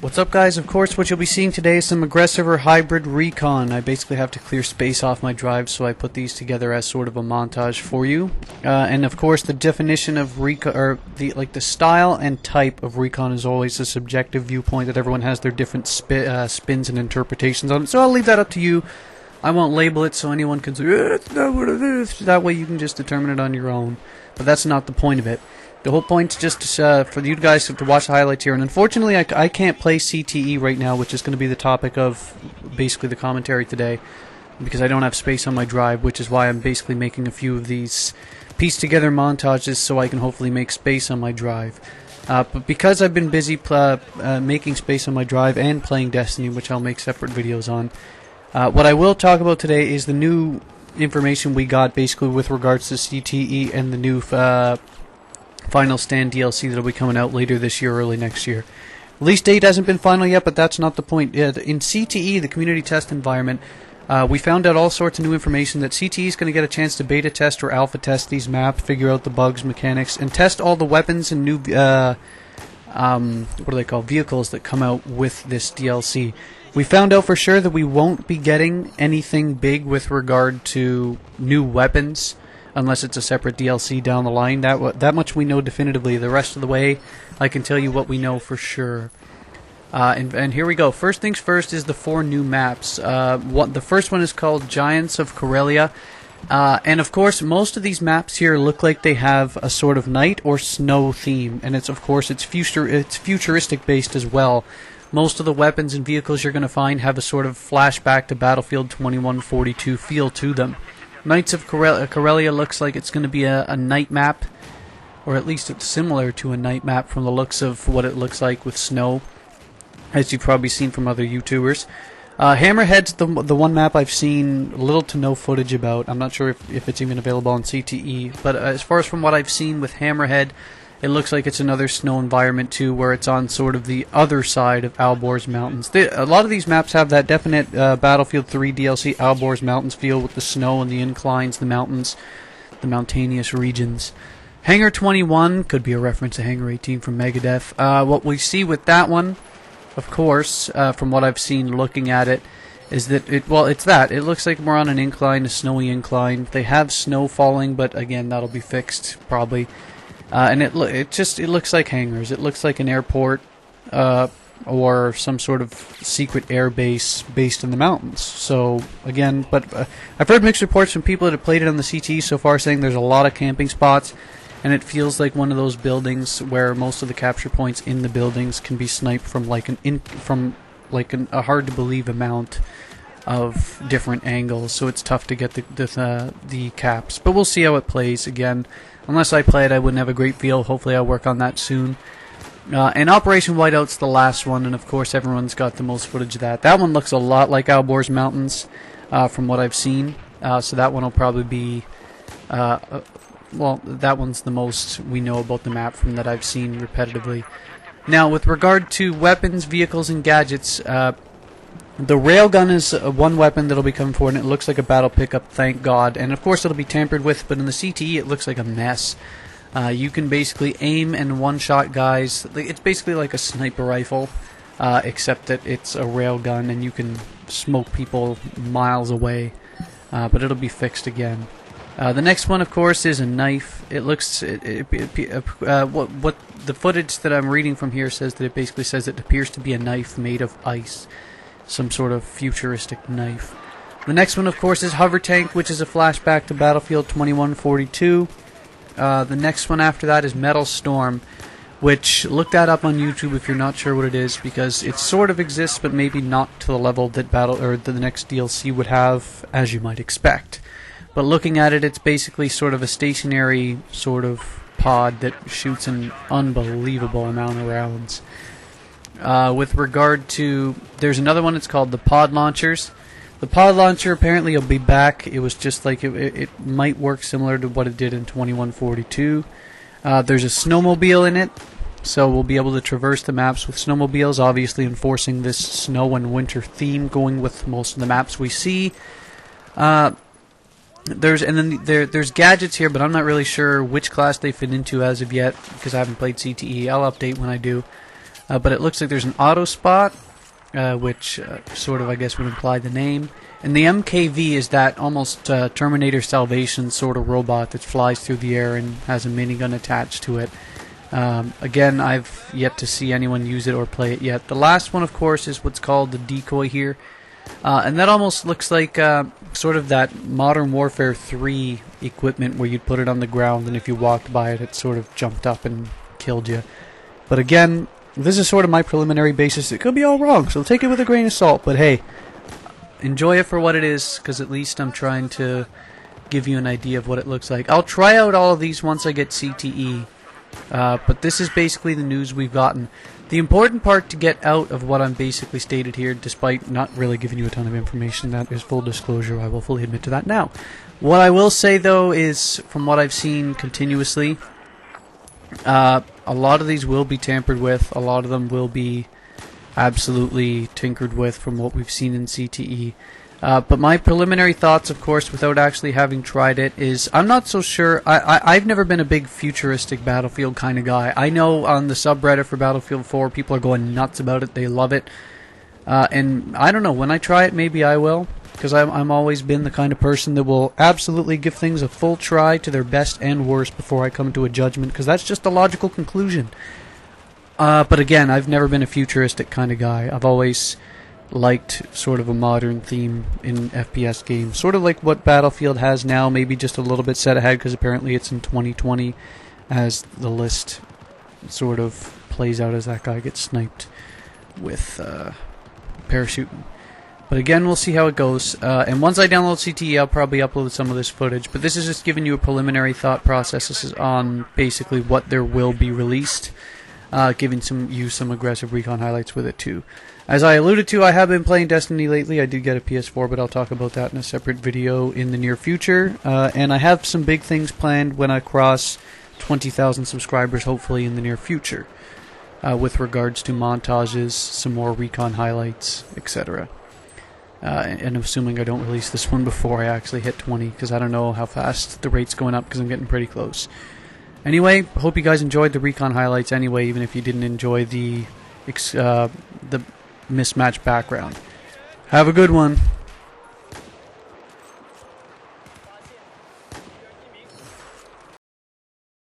What's up, guys? Of course, what you'll be seeing today is some aggressive or hybrid recon. I basically have to clear space off my drive, so I put these together as sort of a montage for you. And of course, the definition of recon, or the style and type of recon, is always a subjective viewpoint that everyone has their different spins and interpretations on it. So I'll leave that up to you. I won't label it so anyone can say, it's not what it is. That way you can just determine it on your own. But that's not the point of it. The whole point is just for you guys to watch the highlights here. And unfortunately, I can't play CTE right now, which is going to be the topic of basically the commentary today, because I don't have space on my drive, which is why I'm basically making a few of these pieced together montages so I can hopefully make space on my drive. But because I've been busy making space on my drive and playing Destiny, which I'll make separate videos on, what I will talk about today is the new information we got basically with regards to CTE and the new Final Stand DLC that will be coming out later this year, early next year. Release date hasn't been final yet, but that's not the point. In CTE, the community test environment, we found out all sorts of new information that CTE is going to get a chance to beta test or alpha test these maps, figure out the bugs, mechanics, and test all the weapons and new vehicles that come out with this DLC. We found out for sure that we won't be getting anything big with regard to new weapons unless it's a separate DLC down the line. That much we know definitively. The rest of the way, I can tell you what we know for sure. And here we go. First things first is the 4 new maps. The first one is called Giants of Corellia. And of course, most of these maps here look like they have a sort of night or snow theme. And it's futuristic based as well. Most of the weapons and vehicles you're going to find have a sort of flashback to Battlefield 2142 feel to them. Knights of Corellia looks like it's going to be a night map, or at least it's similar to a night map from the looks of what it looks like with snow, as you've probably seen from other YouTubers. Hammerhead's the one map I've seen little to no footage about. I'm not sure if it's even available on CTE, but as far as from what I've seen with Hammerhead, it looks like it's another snow environment too, where it's on sort of the other side of Alborz Mountains. A lot of these maps have that definite Battlefield 3 DLC Alborz Mountains feel with the snow and the inclines, the mountains, the mountainous regions. Hangar 21 could be a reference to Hangar 18 from Megadeth. What we see with that one, of course, from what I've seen looking at it, is that it looks like we're on an incline, a snowy incline. They have snow falling, but again, that'll be fixed probably. And it looks like hangars. It looks like an airport or some sort of secret air base based in the mountains. So again, but I've heard mixed reports from people that have played it on the CT so far, saying there's a lot of camping spots, and it feels like one of those buildings where most of the capture points in the buildings can be sniped from a hard to believe amount of different angles. So it's tough to get the caps. But we'll see how it plays again. Unless I play it, I wouldn't have a great feel. Hopefully I'll work on that soon. And Operation Whiteout's the last one, and of course everyone's got the most footage of that. That one looks a lot like Alborz Mountains from what I've seen. So that one will probably be... that one's the most we know about the map from that I've seen repetitively. Now, with regard to weapons, vehicles, and gadgets... the railgun is one weapon that'll be coming forward, and it looks like a battle pickup, thank God. And of course it'll be tampered with, but in the CTE it looks like a mess. You can basically aim and one-shot guys. It's basically like a sniper rifle, except that it's a railgun and you can smoke people miles away. But it'll be fixed again. The next one, of course, is a knife. It looks... what the footage that I'm reading from here says that it basically says it appears to be a knife made of ice. Some sort of futuristic knife. The next one, of course, is Hover Tank, which is a flashback to Battlefield 2142. The next one after that is Metal Storm, which, look that up on YouTube if you're not sure what it is, because it sort of exists, but maybe not to the level that the next DLC would have, as you might expect. But looking at it, it's basically sort of a stationary sort of pod that shoots an unbelievable amount of rounds. With regard to... There's another one, it's called the Pod Launchers. The Pod Launcher apparently will be back. It was just like... It might work similar to what it did in 2142. There's a snowmobile in it, so we'll be able to traverse the maps with snowmobiles, obviously enforcing this snow and winter theme going with most of the maps we see. There's gadgets here, but I'm not really sure which class they fit into as of yet, because I haven't played CTE. I'll update when I do. but it looks like there's an auto spot, which sort of, I guess, would imply the name. And the MKV is that almost Terminator Salvation sort of robot that flies through the air and has a minigun attached to it. Again, I've yet to see anyone use it or play it yet. The last one, of course, is what's called the decoy here. And that almost looks like sort of that Modern Warfare 3 equipment where you'd put it on the ground and if you walked by it, it sort of jumped up and killed you. But again, this is sort of my preliminary basis. It could be all wrong, so take it with a grain of salt. But hey, enjoy it for what it is, because at least I'm trying to give you an idea of what it looks like. I'll try out all of these once I get CTE. But this is basically the news we've gotten. The important part to get out of what I'm basically stated here, despite not really giving you a ton of information, that is full disclosure. I will fully admit to that now. What I will say, though, is from what I've seen continuously, a lot of these will be tampered with. A lot of them will be absolutely tinkered with from what we've seen in CTE. But my preliminary thoughts, of course, without actually having tried it, is I'm not so sure. I've never been a big futuristic Battlefield kind of guy. I know on the subreddit for Battlefield 4, people are going nuts about it. They love it. And I don't know. When I try it, maybe I will. Because I'm always been the kind of person that will absolutely give things a full try to their best and worst before I come to a judgment. Because that's just a logical conclusion. But again, I've never been a futuristic kind of guy. I've always liked sort of a modern theme in FPS games, sort of like what Battlefield has now, maybe just a little bit set ahead because apparently it's in 2020 as the list sort of plays out as that guy gets sniped with parachuting. But again, we'll see how it goes, and once I download CTE, I'll probably upload some of this footage, but this is just giving you a preliminary thought process. This is on basically what there will be released, giving you some aggressive recon highlights with it too. As I alluded to, I have been playing Destiny lately. I did get a PS4, but I'll talk about that in a separate video in the near future. And I have some big things planned when I cross 20,000 subscribers, hopefully in the near future, with regards to montages, some more recon highlights, etc. And assuming I don't release this one before I actually hit 20, because I don't know how fast the rate's going up, because I'm getting pretty close. Anyway, hope you guys enjoyed the recon highlights anyway, even if you didn't enjoy the mismatched background. Have a good one.